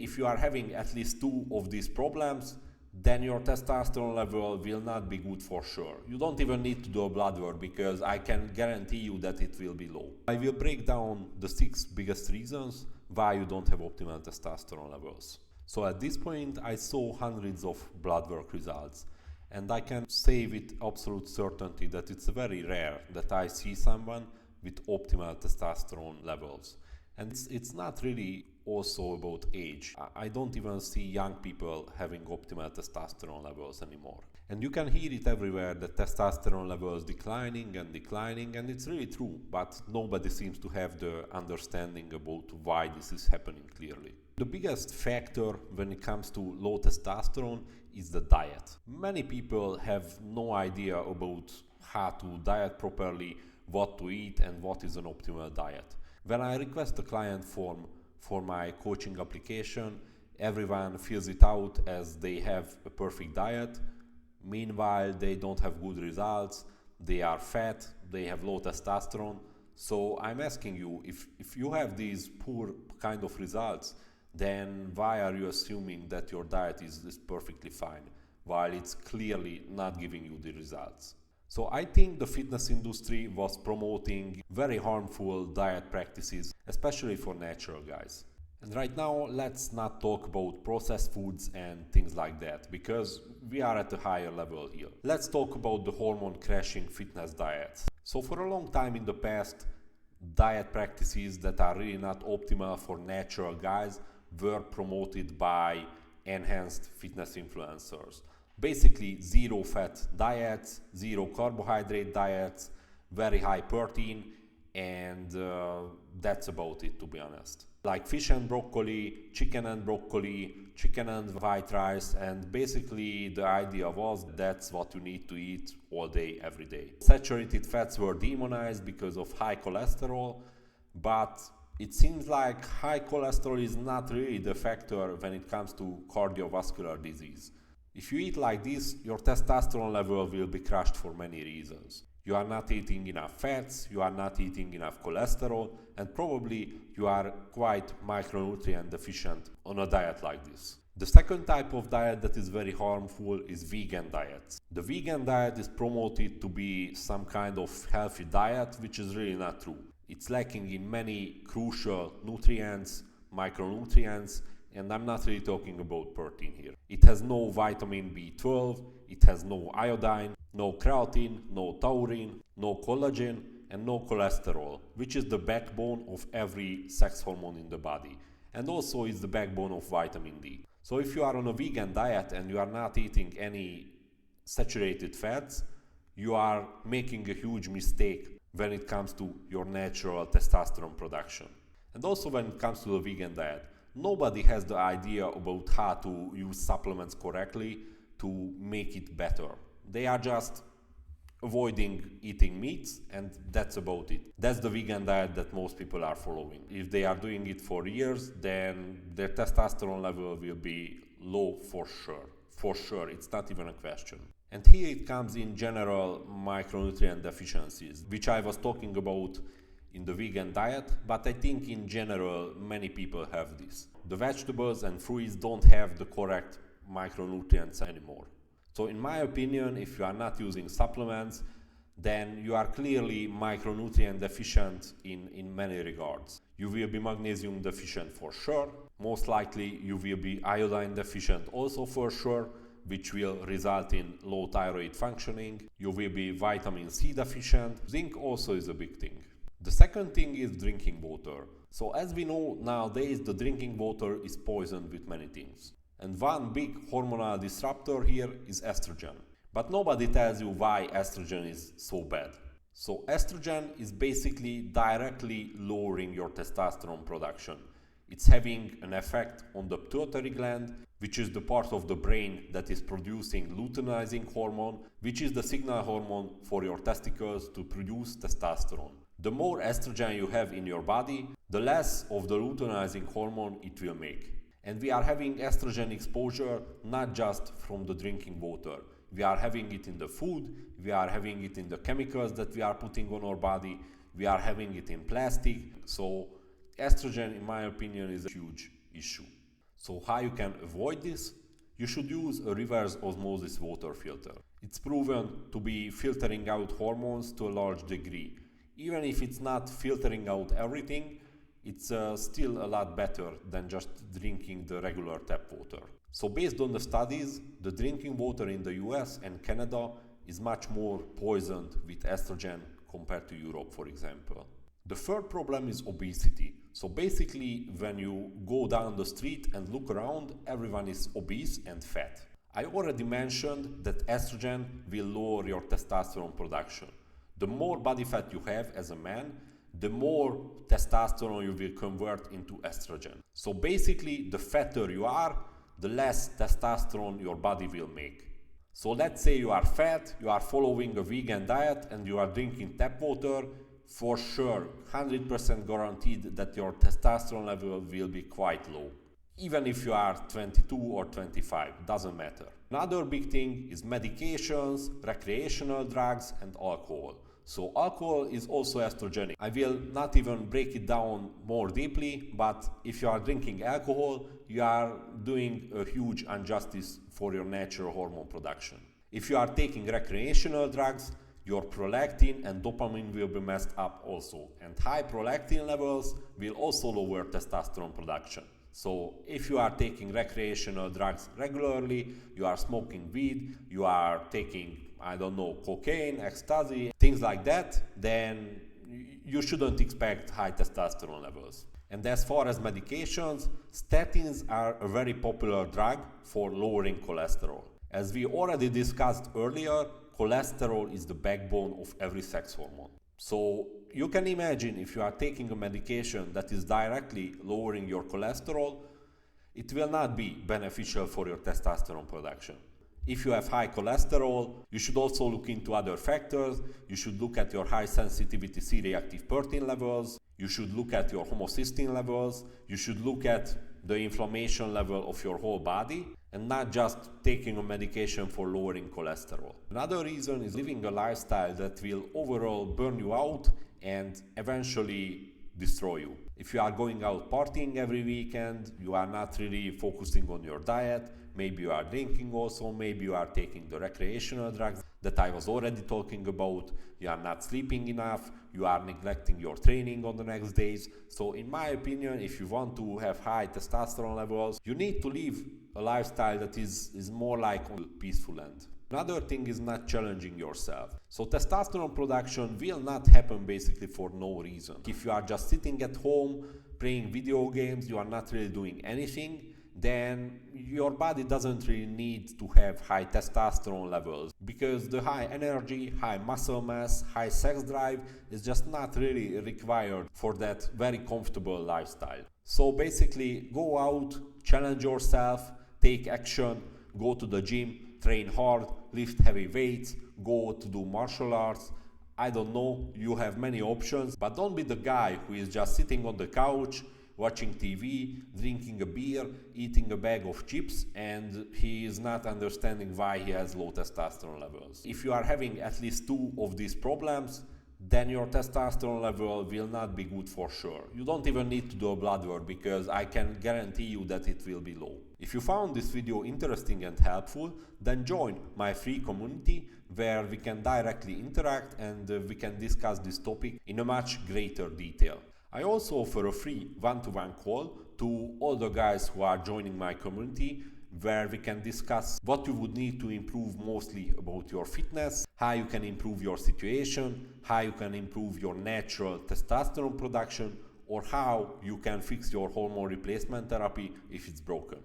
if you are having at least two of these problems, then your testosterone level will not be good for sure. You don't even need to do a blood work because I can guarantee you that it will be low. I will break down the 6 biggest reasons why you don't have optimal testosterone levels. So at this point, I saw hundreds of blood work results, and I can say with absolute certainty that it's very rare that I see someone with optimal testosterone levels. And it's not really also about age. I don't even see young people having optimal testosterone levels anymore. And you can hear it everywhere that testosterone levels declining, and it's really true, but nobody seems to have the understanding about why this is happening clearly. The biggest factor when it comes to low testosterone is the diet. Many people have no idea about how to diet properly, what to eat, and what is an optimal diet. When I request a client form for my coaching application, everyone fills it out as they have a perfect diet. Meanwhile, they don't have good results, they are fat, they have low testosterone. So I'm asking you, if you have these poor kind of results, then why are you assuming that your diet is perfectly fine, while it's clearly not giving you the results? So I think the fitness industry was promoting very harmful diet practices, especially for natural guys. And right now, let's not talk about processed foods and things like that, because we are at a higher level here. Let's talk about the hormone-crashing fitness diets. So for a long time in the past, diet practices that are really not optimal for natural guys were promoted by enhanced fitness influencers. Basically, zero fat diets, zero carbohydrate diets, very high protein, and that's about it, to be honest. Like fish and broccoli, chicken and white rice, and basically the idea was that's what you need to eat all day, every day. Saturated fats were demonized because of high cholesterol, but it seems like high cholesterol is not really the factor when it comes to cardiovascular disease. If you eat like this, your testosterone level will be crushed for many reasons. You are not eating enough fats, you are not eating enough cholesterol, and probably you are quite micronutrient deficient on a diet like this. The second type of diet that is very harmful is vegan diets. The vegan diet is promoted to be some kind of healthy diet, which is really not true. It's lacking in many crucial nutrients, micronutrients, and I'm not really talking about protein here. It has no vitamin B12, it has no iodine, no creatine, no taurine, no collagen, and no cholesterol, which is the backbone of every sex hormone in the body, and also is the backbone of vitamin D. So if you are on a vegan diet and you are not eating any saturated fats, you are making a huge mistake when it comes to your natural testosterone production. And also when it comes to the vegan diet, nobody has the idea about how to use supplements correctly to make it better. They are just avoiding eating meats, and that's about it. That's the vegan diet that most people are following. If they are doing it for years, then their testosterone level will be low for sure. For sure, it's not even a question. And here it comes in general micronutrient deficiencies, which I was talking about in the vegan diet, but I think in general many people have this. The vegetables and fruits don't have the correct micronutrients anymore. So in my opinion, if you are not using supplements, then you are clearly micronutrient deficient in many regards. You will be magnesium deficient for sure. Most likely you will be iodine deficient also for sure, which will result in low thyroid functioning. You will be vitamin C deficient. Zinc also is a big thing. The second thing is drinking water. So as we know nowadays, the drinking water is poisoned with many things. And one big hormonal disruptor here is estrogen. But nobody tells you why estrogen is so bad. So estrogen is basically directly lowering your testosterone production. It's having an effect on the pituitary gland, which is the part of the brain that is producing luteinizing hormone, which is the signal hormone for your testicles to produce testosterone. The more estrogen you have in your body, the less of the luteinizing hormone it will make. And we are having estrogen exposure not just from the drinking water. We are having it in the food, we are having it in the chemicals that we are putting on our body, we are having it in plastic. So estrogen, in my opinion, is a huge issue. So how you can avoid this? You should use a reverse osmosis water filter. It's proven to be filtering out hormones to a large degree. Even if it's not filtering out everything, it's still a lot better than just drinking the regular tap water. So based on the studies, the drinking water in the US and Canada is much more poisoned with estrogen compared to Europe, for example. The third problem is obesity. So basically, when you go down the street and look around, everyone is obese and fat. I already mentioned that estrogen will lower your testosterone production. The more body fat you have as a man, the more testosterone you will convert into estrogen. So basically, the fatter you are, the less testosterone your body will make. So let's say you are fat, you are following a vegan diet and you are drinking tap water, for sure, 100% guaranteed that your testosterone level will be quite low. Even if you are 22 or 25, doesn't matter. Another big thing is medications, recreational drugs and alcohol. So alcohol is also estrogenic. I will not even break it down more deeply, but if you are drinking alcohol, you are doing a huge injustice for your natural hormone production. If you are taking recreational drugs, your prolactin and dopamine will be messed up also, and high prolactin levels will also lower testosterone production. So if you are taking recreational drugs regularly, you are smoking weed, you are taking, I don't know, cocaine, ecstasy, things like that, then you shouldn't expect high testosterone levels. And as far as medications, statins are a very popular drug for lowering cholesterol. As we already discussed earlier, cholesterol is the backbone of every sex hormone. So you can imagine if you are taking a medication that is directly lowering your cholesterol, it will not be beneficial for your testosterone production. If you have high cholesterol, you should also look into other factors. You should look at your high sensitivity C-reactive protein levels. You should look at your homocysteine levels. You should look at the inflammation level of your whole body and not just taking a medication for lowering cholesterol. Another reason is living a lifestyle that will overall burn you out and eventually destroy you. If you are going out partying every weekend, you are not really focusing on your diet, maybe you are drinking also, maybe you are taking the recreational drugs that I was already talking about, you are not sleeping enough, you are neglecting your training on the next days. So in my opinion, if you want to have high testosterone levels, you need to live a lifestyle that is more like on the peaceful end. Another thing is not challenging yourself. So testosterone production will not happen basically for no reason. If you are just sitting at home playing video games, you are not really doing anything, then your body doesn't really need to have high testosterone levels, because the high energy, high muscle mass, high sex drive is just not really required for that very comfortable lifestyle. So basically, go out, challenge yourself, take action, go to the gym, train hard, lift heavy weights, go to do martial arts. I don't know, you have many options, but don't be the guy who is just sitting on the couch, watching TV, drinking a beer, eating a bag of chips, and he is not understanding why he has low testosterone levels. If you are having at least 2 of these problems, then your testosterone level will not be good for sure. You don't even need to do a blood work, because I can guarantee you that it will be low. If you found this video interesting and helpful, then join my free community where we can directly interact and we can discuss this topic in a much greater detail. I also offer a free one-to-one call to all the guys who are joining my community, where we can discuss what you would need to improve mostly about your fitness, how you can improve your situation, how you can improve your natural testosterone production, or how you can fix your hormone replacement therapy if it's broken.